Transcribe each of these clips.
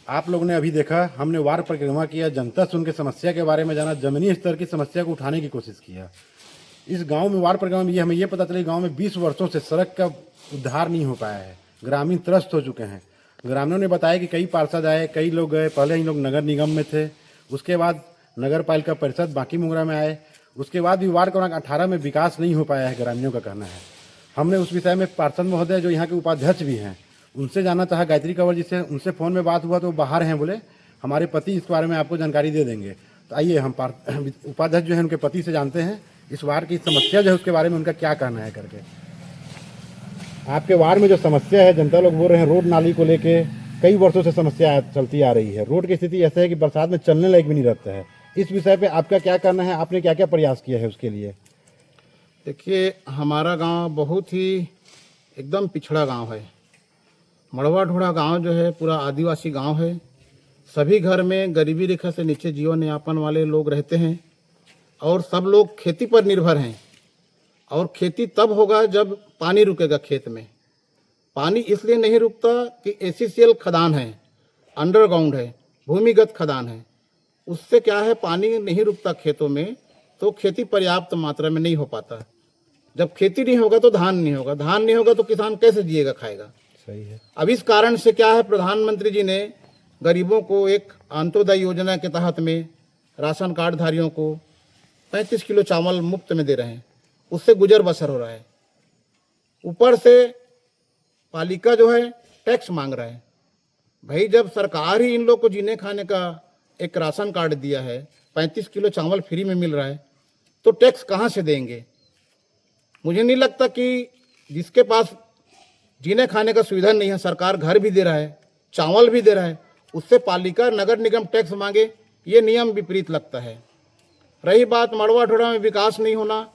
आप लोगों ने अभी देखा, हमने वार्ड परिक्रमा किया, जनता से उनके समस्या के बारे में जाना, जमीनी स्तर की समस्या को उठाने की कोशिश किया। इस गांव में वार्ड परिक्रमा में हमें ये पता चला, गांव में 20 वर्षों से सड़क का उद्धार नहीं हो पाया है। ग्रामीण त्रस्त हो चुके हैं। ग्रामीणों ने बताया कि कई पार्षद आए, कई लोग गए। पहले इन लोग नगर निगम में थे, उसके बाद नगर पालिका परिषद बाकी मुंगरा में आए, उसके बाद भी वार्ड क्रमांक 18 में विकास नहीं हो पाया है, ग्रामीणों का कहना है। हमने उस विषय में पार्षद महोदय जो यहाँ के उपाध्यक्ष भी हैं उनसे जाना चाहा, गायत्री कंवर जी से। उनसे फ़ोन में बात हुआ तो बाहर हैं, बोले हमारे पति इस बारे में आपको जानकारी दे देंगे। तो आइए हम उपाध्यक्ष जो है उनके पति से जानते हैं इस वार्ड की समस्या जो है उसके बारे में उनका क्या कहना है करके। आपके वार्ड में जो समस्या है, जनता लोग बोल रहे हैं रोड नाली को लेके कई वर्षों से समस्या चलती आ रही है। रोड की स्थिति ऐसा है कि बरसात में चलने लायक भी नहीं रहता है। इस विषय पे आपका क्या कहना है? आपने क्या क्या प्रयास किया है उसके लिए? देखिए, हमारा गांव बहुत ही एकदम पिछड़ा गांव है। मड़वा ढोड़ा गांव जो है पूरा आदिवासी गांव है। सभी घर में गरीबी रेखा से नीचे जीवन यापन वाले लोग रहते हैं और सब लोग खेती पर निर्भर हैं। और खेती तब होगा जब पानी रुकेगा खेत में। पानी इसलिए नहीं रुकता कि एसीसीएल खदान है, अंडरग्राउंड है, भूमिगत खदान है। उससे क्या है, पानी नहीं रुकता खेतों में तो खेती पर्याप्त मात्रा में नहीं हो पाता। जब खेती नहीं होगा तो धान नहीं होगा, धान नहीं होगा तो किसान कैसे जिएगा, खाएगा। सही है। अब इस कारण से क्या है, प्रधानमंत्री जी ने गरीबों को एक अंत्योदय योजना के तहत में राशन कार्ड धारियों को 35 किलो चावल मुफ्त में दे रहे हैं। उससे गुजर बसर हो रहा है। ऊपर से पालिका जो है टैक्स मांग रहा है। भाई, जब सरकार ही इन लोग को जीने खाने का एक राशन कार्ड दिया है, 35 किलो चावल फ्री में मिल रहा है, तो टैक्स कहाँ से देंगे? मुझे नहीं लगता कि जिसके पास जीने खाने का सुविधा नहीं है, सरकार घर भी दे रहा है, चावल भी दे रहा है, उससे पालिका नगर निगम टैक्स मांगे, ये नियम विपरीत लगता है। रही बात मड़वा ढोड़ा में विकास नहीं होना,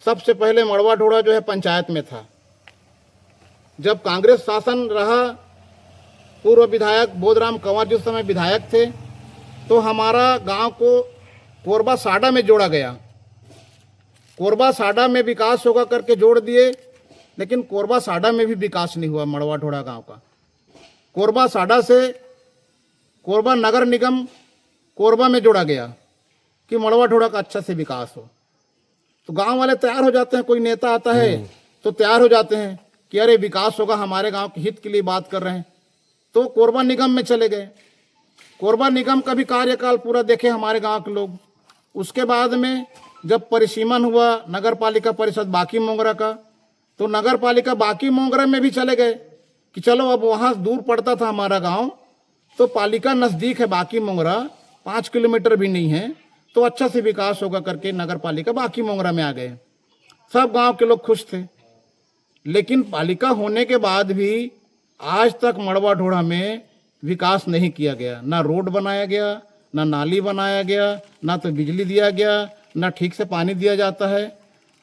सबसे पहले मड़वा ढोड़ा जो है पंचायत में था। जब कांग्रेस शासन रहा, पूर्व विधायक बोधराम कंवर जिस समय विधायक थे, तो हमारा गांव को कोरबा साडा में जोड़ा गया। कोरबा साडा में विकास होगा करके जोड़ दिए, लेकिन कोरबा साडा में भी विकास नहीं हुआ मड़वा ढोड़ा गांव का। कोरबा साडा से कोरबा नगर निगम कोरबा में जोड़ा गया कि मड़वा ढोड़ा का अच्छा से विकास हो। तो गांव वाले तैयार हो जाते हैं, कोई नेता आता है तो तैयार हो जाते हैं कि अरे विकास होगा, हमारे गांव के हित के लिए बात कर रहे हैं, तो कोरबा निगम में चले गए। कोरबा निगम का भी कार्यकाल पूरा देखे हमारे गांव के लोग। उसके बाद में जब परिसीमन हुआ नगर पालिका परिषद बाकी मोंगरा का, तो नगर पालिका बाकी मोंगरा में भी चले गए कि चलो अब वहाँ दूर पड़ता था हमारा गांव, तो पालिका नज़दीक है बाकी मोंगरा, 5 किलोमीटर भी नहीं है, तो अच्छा से विकास होगा करके नगर पालिका बाकी मोंगरा में आ गए। सब गांव के लोग खुश थे। लेकिन पालिका होने के बाद भी आज तक मड़वा ढोड़ा में विकास नहीं किया गया। ना रोड बनाया गया, ना नाली बनाया गया, ना तो बिजली दिया गया, ना ठीक से पानी दिया जाता है,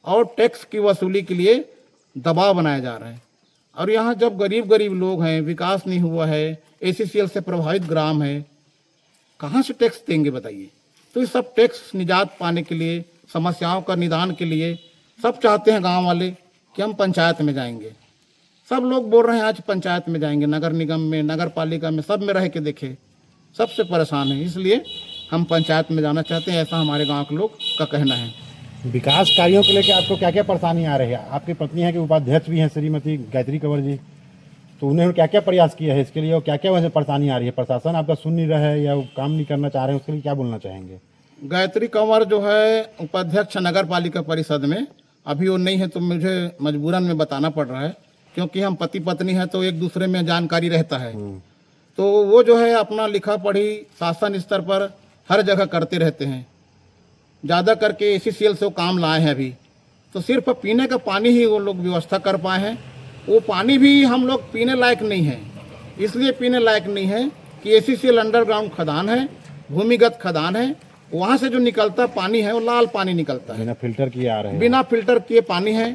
और टैक्स की वसूली के लिए दबाव बनाया जा रहा है। और यहाँ जब गरीब गरीब लोग हैं, विकास नहीं हुआ है, एसीसीएल से प्रभावित ग्राम है, कहाँ से टैक्स देंगे बताइए? तो ये सब टैक्स निजात पाने के लिए, समस्याओं का निदान के लिए सब चाहते हैं गांव वाले कि हम पंचायत में जाएंगे। सब लोग बोल रहे हैं आज पंचायत में जाएंगे, नगर निगम में, नगर पालिका में, सब में रह के देखे, सबसे परेशान है। इसलिए हम पंचायत में जाना चाहते हैं, ऐसा हमारे गांव के लोग का कहना है। विकास कार्यों को लेकर आपको क्या क्या परेशानी आ रही है? आपकी पत्नी है कि उपाध्यक्ष भी हैं श्रीमती गायत्री कंवर जी, तो उन्होंने क्या क्या प्रयास किया है इसके लिए और क्या क्या वजह परेशानी आ रही है? प्रशासन आपका सुन नहीं रहा है या वो काम नहीं करना चाह रहे हैं, उसके लिए क्या बोलना चाहेंगे? गायत्री कंवर जो है उपाध्यक्ष नगर पालिका परिषद में, अभी वो नहीं है, तो मुझे मजबूरन में बताना पड़ रहा है, क्योंकि हम पति पत्नी हैं तो एक दूसरे में जानकारी रहता है। तो वो जो है अपना लिखा पढ़ी शासन स्तर पर हर जगह करते रहते हैं। ज़्यादा करके एसीसीएल से वो काम लाए हैं अभी, तो सिर्फ पीने का पानी ही वो लोग व्यवस्था कर पाए हैं। वो पानी भी हम लोग पीने लायक नहीं है। इसलिए पीने लायक नहीं है कि एसीसीएल अंडरग्राउंड खदान है, भूमिगत खदान है, वहाँ से जो निकलता पानी है वो लाल पानी निकलता है, बिना फिल्टर किए आ रहे हैं। बिना फिल्टर किए पानी है।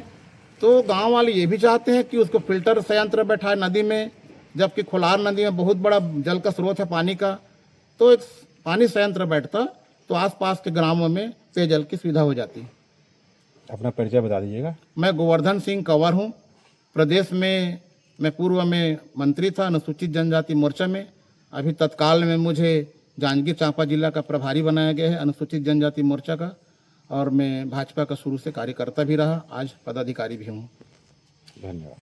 तो गांव वाले ये भी चाहते हैं कि उसको फिल्टर संयंत्र बैठाए नदी में, जबकि खुलार नदी में बहुत बड़ा जल का स्रोत है पानी का, तो एक पानी संयंत्र बैठता तो आसपास के ग्रामों में पेयजल की सुविधा हो जाती। अपना परिचय बता दीजिएगा। मैं गोवर्धन सिंह कंवर हूँ। प्रदेश में मैं पूर्व में मंत्री था अनुसूचित जनजाति मोर्चा में, अभी तत्काल में मुझे जांजगीर चांपा जिला का प्रभारी बनाया गया है अनुसूचित जनजाति मोर्चा का, और मैं भाजपा का शुरू से कार्यकर्ता भी रहा, आज पदाधिकारी भी हूँ। धन्यवाद।